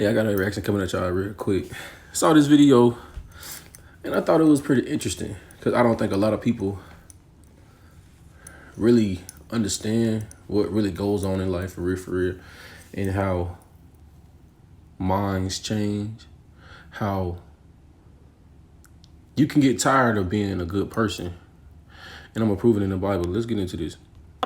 Hey, I got a reaction coming at y'all real quick. Saw this video and I thought it was pretty interesting because I don't think a lot of people really understand what really goes on in life for real, and how minds change, how you can get tired of being a good person. And I'm gonna prove it in the Bible. Let's get into this.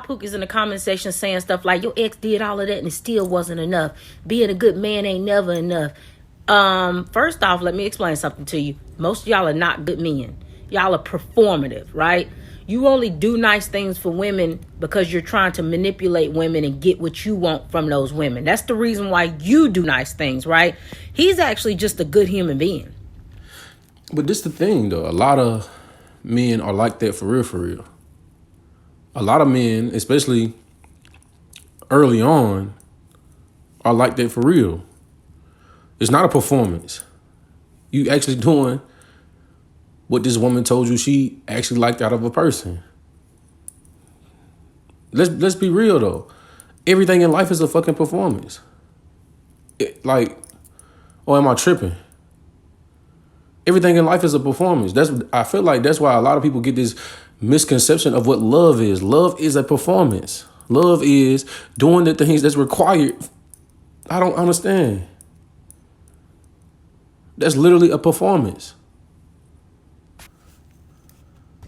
Pook is in the comment section saying stuff like, your ex did all of that and it still wasn't enough. Being a good man ain't never enough. First off, let me explain something to you. Most of y'all are not good men. Y'all are performative, right? You only do nice things for women because you're trying to manipulate women and get what you want from those women. That's the reason why you do nice things, right? He's actually just a good human being. But this the thing though, a lot of men are like that for real. A lot of men, especially early on, are like that for real. It's not a performance. You actually doing what this woman told you she actually liked out of a person. Let's be real though. Everything in life is a fucking performance. Or am I tripping? Everything in life is a performance. I feel like that's why a lot of people get this misconception of what love is. Love is a performance. Love is doing the things that's required. I don't understand. That's literally a performance.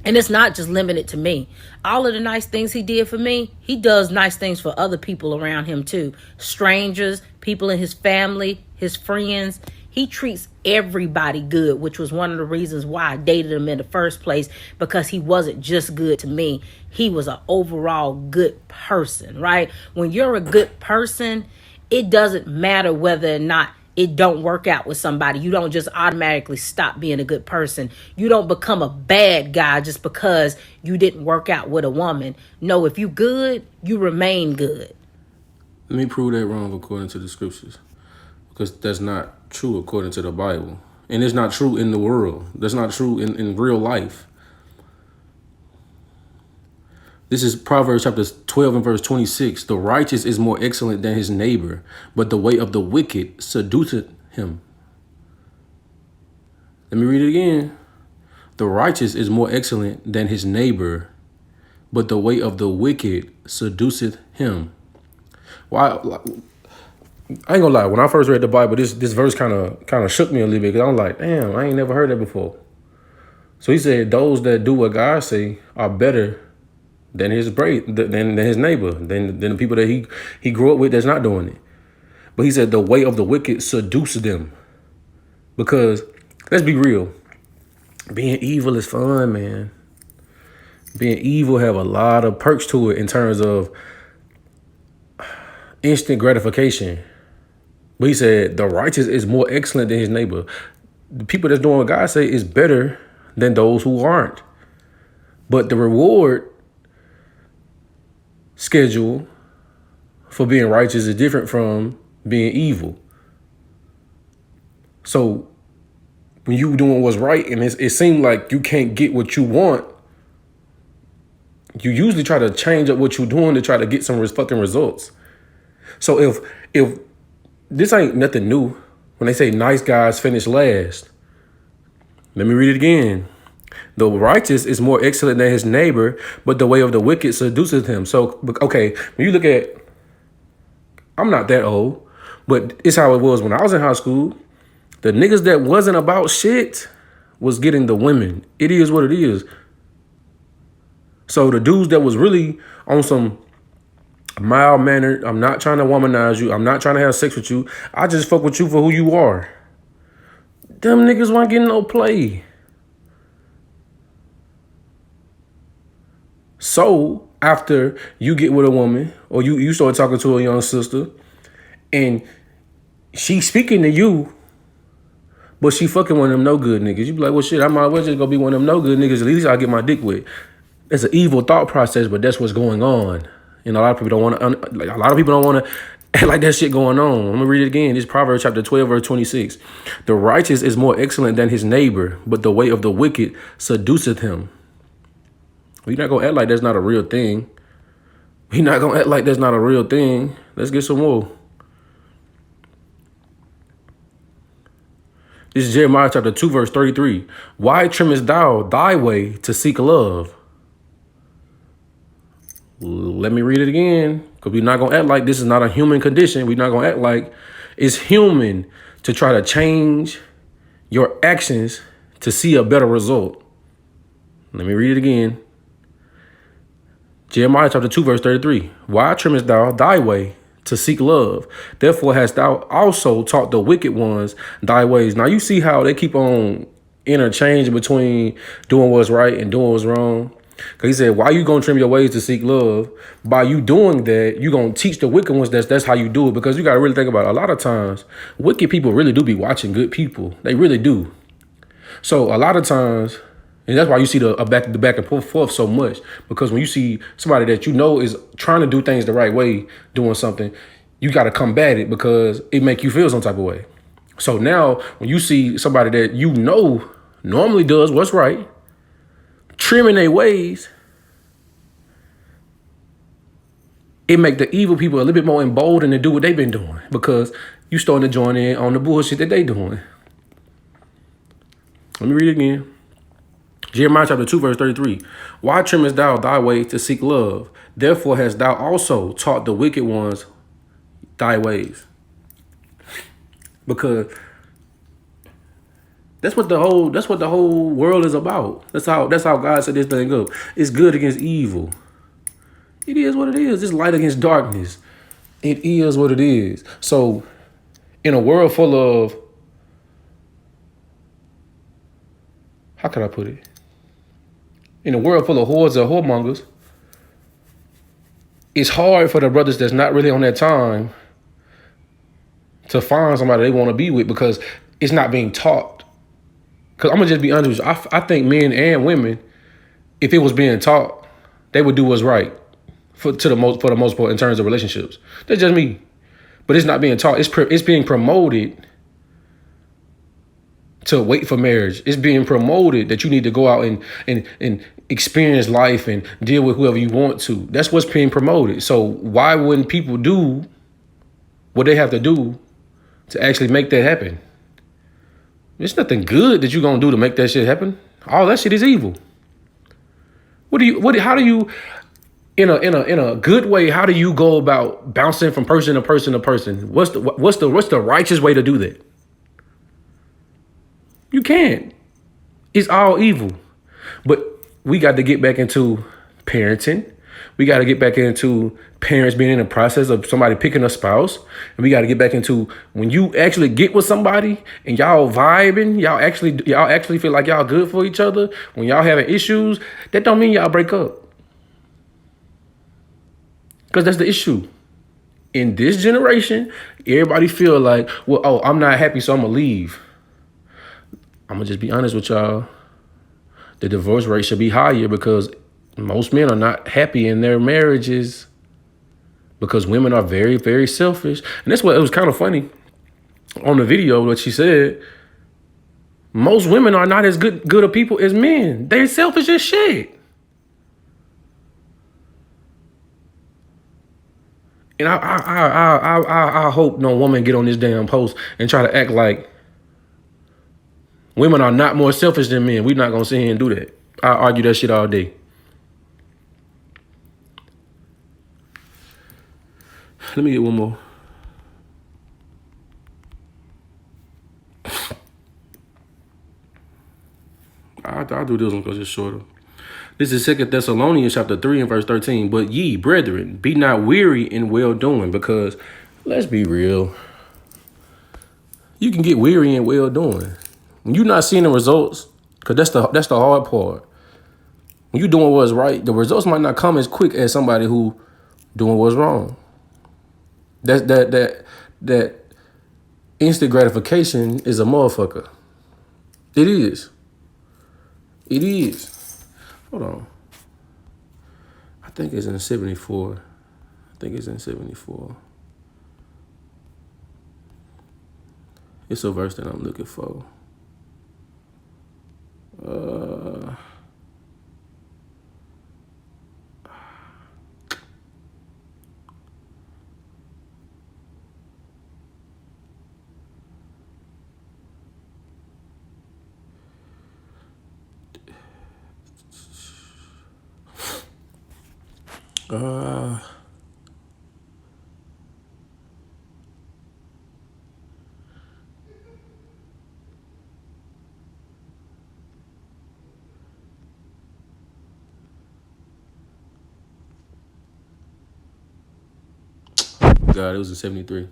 And it's not just limited to me. All of the nice things he did for me, he does nice things for other people around him too. Strangers, people in his family, his friends. He treats everybody good, which was one of the reasons why I dated him in the first place, because he wasn't just good to me. He was an overall good person, right? When you're a good person, it doesn't matter whether or not it don't work out with somebody. You don't just automatically stop being a good person. You don't become a bad guy just because you didn't work out with a woman. No, if you good, you remain good. Let me prove that wrong according to the scriptures, because that's not true according to the Bible. And it's not true in the world. That's not true in real life. This is Proverbs chapter 12 and verse 26. The righteous is more excellent than his neighbor, but the way of the wicked seduceth him. Let me read it again. The righteous is more excellent than his neighbor, but the way of the wicked seduceth him. Why? I ain't gonna lie. When I first read the Bible, this verse kind of shook me a little bit, because I'm like, damn, I ain't never heard that before. So he said, those that do what God say are better than his neighbor, than the people that he grew up with that's not doing it. But he said the way of the wicked seduces them. Because let's be real, being evil is fun, man. Being evil have a lot of perks to it in terms of instant gratification. But he said the righteous is more excellent than his neighbor. The people that's doing what God say is better than those who aren't. But the reward schedule for being righteous is different from being evil. So when you doing what's right and it seems like you can't get what you want, you usually try to change up what you're doing to try to get some fucking results. So if this ain't nothing new, when they say nice guys finish last, let me read it again. The righteous is more excellent than his neighbor, but the way of the wicked seduces him. So, okay, when you look at, I'm not that old, but it's how it was when I was in high school. The niggas that wasn't about shit was getting the women. It is what it is. So the dudes that was really on some mild-mannered, I'm not trying to womanize you, I'm not trying to have sex with you, I just fuck with you for who you are. Them niggas weren't getting no play. So after you get with a woman, or you start talking to a young sister, and she speaking to you, but she fucking one of them no good niggas, you be like, well shit, I might as well just go be one of them no good niggas. At least I get my dick with. It's an evil thought process, but that's what's going on. And a lot of people don't want to act like that shit going on. I'm gonna read it again. This is Proverbs chapter 12 verse 26. The righteous is more excellent than his neighbor, but the way of the wicked seduceth him. We're not gonna act like that's not a real thing. We're not gonna act like that's not a real thing. Let's get some more. This is Jeremiah chapter 2, verse 33. Why trimmest thou thy way to seek love? Let me read it again, because we're not going to act like this is not a human condition. We're not going to act like it's human to try to change your actions to see a better result. Let me read it again. Jeremiah chapter 2, verse 33. Why trimmest thou thy way to seek love? Therefore hast thou also taught the wicked ones thy ways. Now you see how they keep on interchanging between doing what's right and doing what's wrong. Because he said, why you going to trim your ways to seek love? By you doing that, you going to teach the wicked ones that's how you do it. Because you got to really think about it. A lot of times, wicked people really do be watching good people. They really do. So a lot of times, and that's why you see the back and forth so much. Because when you see somebody that you know is trying to do things the right way, doing something, you got to combat it because it make you feel some type of way. So now when you see somebody that you know normally does what's right, trimming their ways, it make the evil people a little bit more emboldened to do what they've been doing because you starting to join in on the bullshit that they doing. Let me read it again. Jeremiah chapter 2, verse 33. Why trimmest thou thy way to seek love? Therefore hast thou also taught the wicked ones thy ways. Because that's what the whole world is about. That's how God set this thing up. It's good against evil. It is what it is. It's light against darkness. It is what it is. So in a world full of, how can I put it? In a world full of whores and whoremongers, it's hard for the brothers that's not really on that time to find somebody they want to be with because it's not being taught. Because I'm going to just be honest with you. I think men and women, if it was being taught, they would do what's right for the most part in terms of relationships. That's just me. But it's not being taught. It's being promoted to wait for marriage. It's being promoted that you need to go out and experience life and deal with whoever you want to. That's what's being promoted. So why wouldn't people do what they have to do to actually make that happen? There's nothing good that you're gonna do to make that shit happen. All that shit is evil. How do you in a good way, how do you go about bouncing from person to person to person? What's the righteous way to do that? You can't. It's all evil. But we got to get back into parenting. We got to get back into parents being in the process of somebody picking a spouse. And we got to get back into when you actually get with somebody and y'all vibing, y'all actually feel like y'all good for each other. When y'all having issues, that don't mean y'all break up. Because that's the issue. In this generation, everybody feel like, well, oh, I'm not happy, so I'm going to leave. I'm going to just be honest with y'all. The divorce rate should be higher because most men are not happy in their marriages because women are very, very selfish. And that's what it was kind of funny on the video, what she said. Most women are not as good of people as men. They're selfish as shit. And I hope no woman get on this damn post and try to act like women are not more selfish than men. We're not going to sit here and do that. I argue that shit all day. Let me get one more. I'll do this one because it's shorter. This is 2 Thessalonians chapter 3 and verse 13. But ye, brethren, be not weary in well-doing, because let's be real. You can get weary in well-doing. When you're not seeing the results, because that's the hard part. When you're doing what's right, the results might not come as quick as somebody who doing what's wrong. That instant gratification is a motherfucker. It is. It is. Hold on. I think it's in 74. It's a verse that I'm looking for. Uh, God, it was in 73.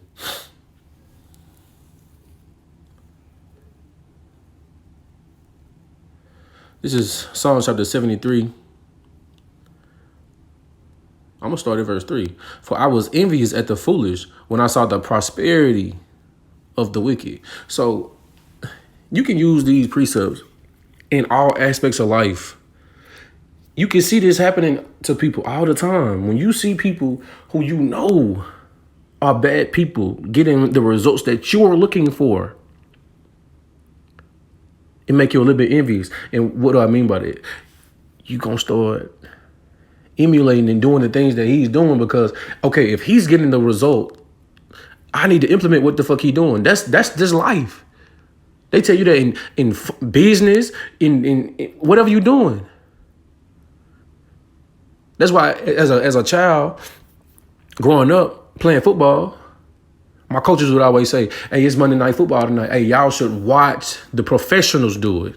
This is Psalm chapter 73. I'm going to start at verse 3. For I was envious at the foolish when I saw the prosperity of the wicked. So you can use these precepts in all aspects of life. You can see this happening to people all the time. When you see people who you know are bad people getting the results that you are looking for, it make you a little bit envious. And what do I mean by that? You gonna start emulating and doing the things that he's doing because, okay, if he's getting the result, I need to implement what the fuck he doing. That's just life. They tell you that in business, in whatever you're doing. That's why as a child, growing up, playing football, my coaches would always say, hey, it's Monday Night Football tonight. Hey, y'all should watch the professionals do it.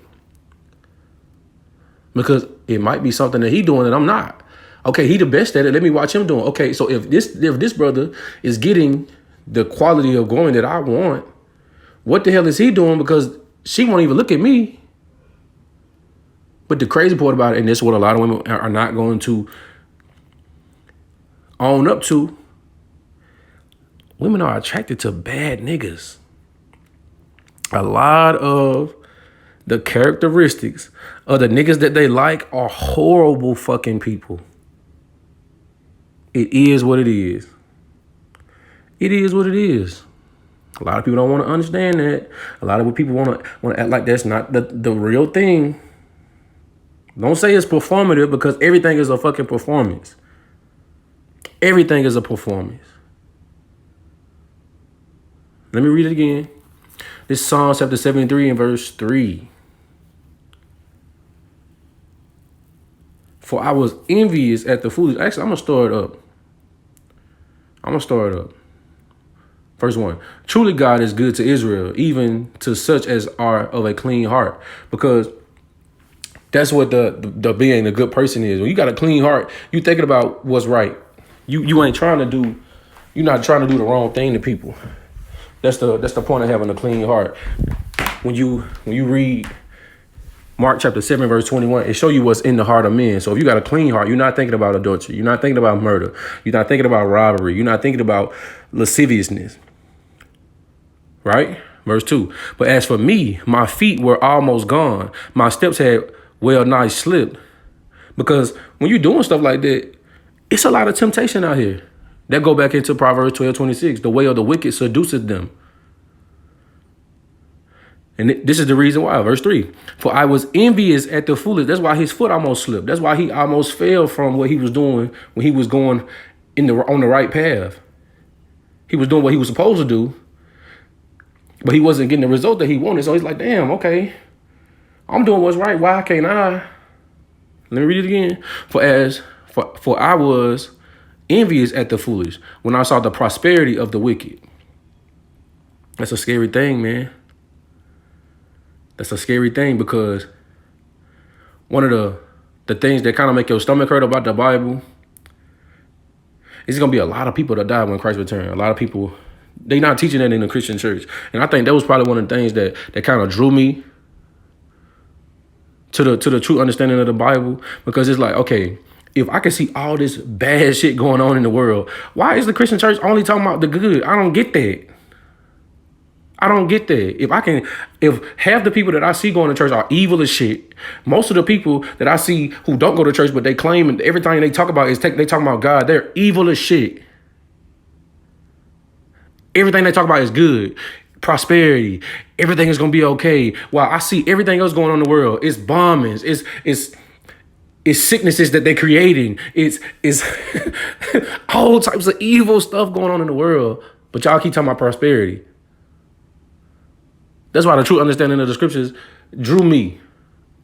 Because it might be something that he doing that I'm not. Okay, he the best at it. Let me watch him doing. Okay, so if this brother is getting the quality of going that I want, what the hell is he doing? Because she won't even look at me. But the crazy part about it, and this is what a lot of women are not going to own up to, women are attracted to bad niggas. A lot of the characteristics of the niggas that they like are horrible fucking people. It is what it is. It is what it is. A lot of people don't want to understand that. A lot of people want to act like that's not the real thing. Don't say it's performative because everything is a fucking performance. Everything is a performance. Let me read it again. This is Psalm chapter 73 and verse 3. For I was envious at the foolish. Actually, I'm going to start up. Verse 1. Truly God is good to Israel, even to such as are of a clean heart. Because that's what the being a good person is. When you got a clean heart, you thinking about what's right. You ain't trying to do, you're not trying to do the wrong thing to people. That's the point of having a clean heart. When you read Mark chapter 7, verse 21, it show you what's in the heart of men. So if you got a clean heart, you're not thinking about adultery. You're not thinking about murder. You're not thinking about robbery. You're not thinking about lasciviousness. Right? Verse 2. But as for me, my feet were almost gone. My steps had well nigh slipped. Because when you're doing stuff like that, it's a lot of temptation out here. That go back into Proverbs 12:26. The way of the wicked seduceth them. And this is the reason why. Verse 3. For I was envious at the foolish. That's why his foot almost slipped. That's why he almost fell from what he was doing when he was going on the right path. He was doing what he was supposed to do, but he wasn't getting the result that he wanted. So he's like, damn, okay, I'm doing what's right. Why can't I? Let me read it again. For I was envious at the foolish when I saw the prosperity of the wicked. That's a scary thing, man. That's a scary thing because one of the things that kind of make your stomach hurt about the Bible is going to be a lot of people that die when Christ returns. A lot of people, they not teaching that in the Christian church. And I think that was probably one of the things that kind of drew me to the true understanding of the Bible, because it's like, okay, if I can see all this bad shit going on in the world, why is the Christian church only talking about the good? I don't get that. I don't get that. If half the people that I see going to church are evil as shit, most of the people that I see who don't go to church, but they claim and everything they talk about is they talk about God, they're evil as shit. Everything they talk about is good, prosperity, everything is gonna be okay. While I see everything else going on in the world, it's bombings, it's sicknesses that they're creating, it's all types of evil stuff going on in the world. But y'all keep talking about prosperity. That's why the true understanding of the scriptures drew me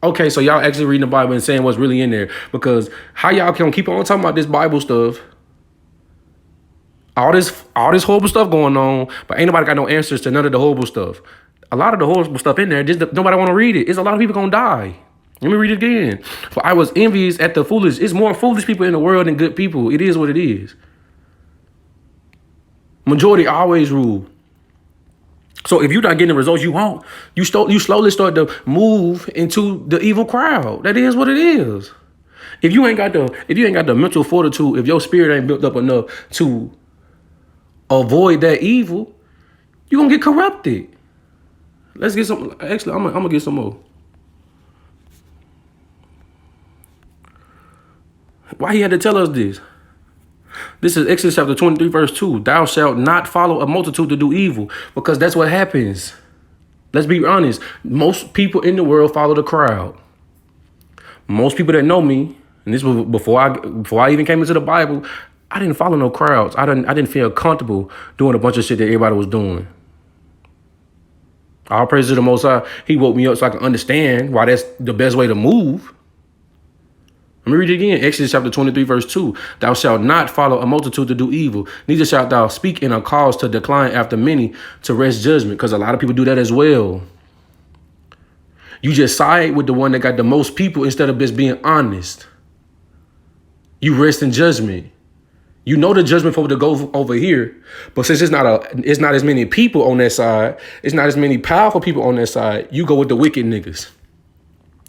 Okay, so y'all actually reading the Bible and saying what's really in there. Because how y'all can keep on talking about this Bible stuff, all this horrible stuff going on, but ain't nobody got no answers to none of the horrible stuff. A lot of the horrible stuff in there, just nobody want to read it. It's a lot of people gonna die. Let me read it again. For I was envious at the foolish. It's more foolish people in the world than good people. It is what it is. Majority always rule. So if you're not getting the results you want, you slowly start to move into the evil crowd. That is what it is. If you ain't got the mental fortitude, if your spirit ain't built up enough to avoid that evil, you're gonna get corrupted. Let's get some. Actually, I'm gonna get some more. Why he had to tell us this? This is Exodus chapter 23, verse 2. Thou shalt not follow a multitude to do evil, because that's what happens. Let's be honest. Most people in the world follow the crowd. Most people that know me, and this was before I even came into the Bible, I didn't follow no crowds. I didn't feel comfortable doing a bunch of shit that everybody was doing. All praise to the Most High. He woke me up so I can understand why that's the best way to move. Let me read it again. Exodus chapter 23, verse 2. Thou shalt not follow a multitude to do evil, neither shalt thou speak in a cause to decline after many to rest judgment, because a lot of people do that as well. You just side with the one that got the most people instead of just being honest. You rest in judgment. You know the judgment for to go over here, but since it's not as many people on that side, it's not as many powerful people on that side, you go with the wicked niggas.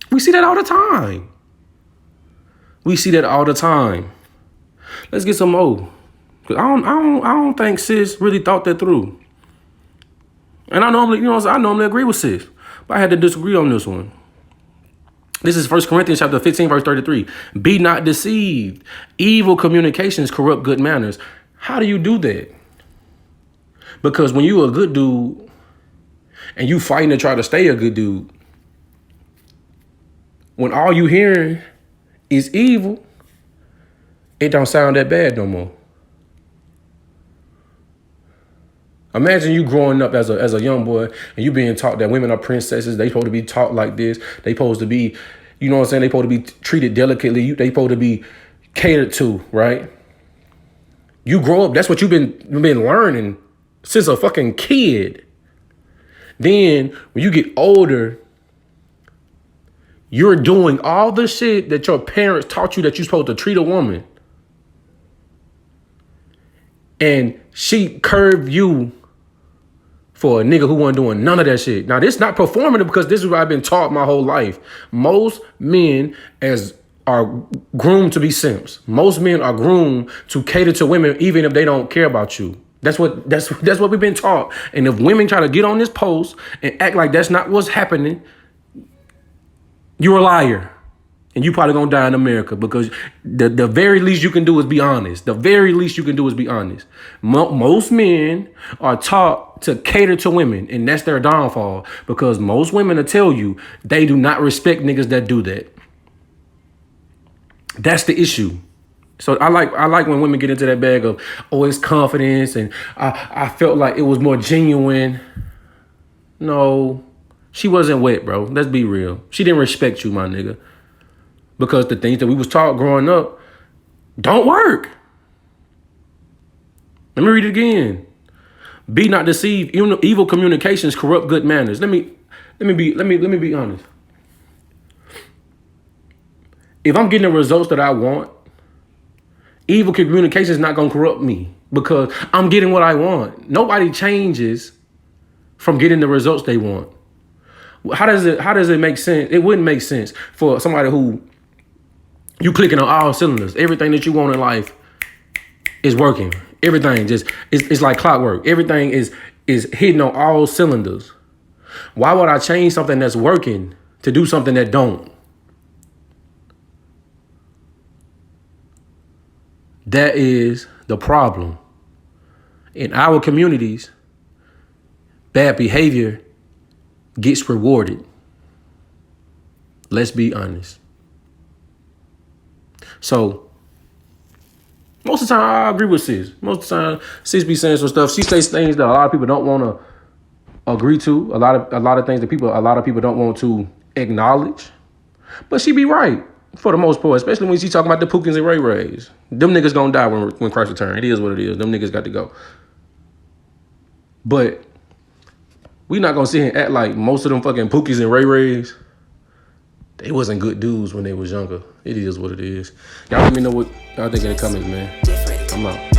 We see that all the time. We see that all the time. Let's get some more. Cause I don't think sis really thought that through. And I normally agree with sis, but I had to disagree on this one. This is 1 Corinthians chapter 15, verse 33. Be not deceived. Evil communications corrupt good manners. How do you do that? Because when you a good dude and you fighting to try to stay a good dude, when all you hearing is evil, it don't sound that bad no more. Imagine you growing up as a young boy and you being taught that women are princesses. They supposed to be taught like this. They supposed to be, you know what I'm saying? They supposed to be treated delicately. They supposed to be catered to, right? You grow up, that's what you've been learning since a fucking kid. Then when you get older, you're doing all the shit that your parents taught you that you're supposed to treat a woman. And she curved you for a nigga who wasn't doing none of that shit. Now, this not performative because this is what I've been taught my whole life. Most men are groomed to be simps. Most men are groomed to cater to women even if they don't care about you. That's what we've been taught. And if women try to get on this post and act like that's not what's happening, you're a liar. And you probably gonna die in America because the very least you can do is be honest. The very least you can do is be honest. Most men are taught to cater to women, and that's their downfall because most women will tell you they do not respect niggas that do that. That's the issue. So I like when women get into that bag of, oh, it's confidence, and I felt like it was more genuine. No, she wasn't wet, bro. Let's be real. She didn't respect you, my nigga. Because the things that we was taught growing up don't work. Let me read it again. Be not deceived. Evil communications corrupt good manners. Let me be honest. If I'm getting the results that I want, evil communication is not gonna corrupt me because I'm getting what I want. Nobody changes from getting the results they want. How does it make sense? It wouldn't make sense for somebody who you clicking on all cylinders. Everything that you want in life is working. Everything just it's like clockwork. Everything is hitting on all cylinders. Why would I change something that's working to do something that don't? That is the problem. In our communities, bad behavior gets rewarded. Let's be honest. So, most of the time, I agree with sis. Most of the time, sis be saying some stuff. She says things that a lot of people don't want to agree to. A lot of things that a lot of people don't want to acknowledge. But she be right for the most part, especially when she talking about the Pookies and Ray Rays. Them niggas gonna die when Christ return. It is what it is. Them niggas got to go. But we not gonna sit here and act like most of them fucking Pookies and Ray Rays, they wasn't good dudes when they was younger. It is what it is. Y'all let me know what y'all think in the comments, man. I'm out.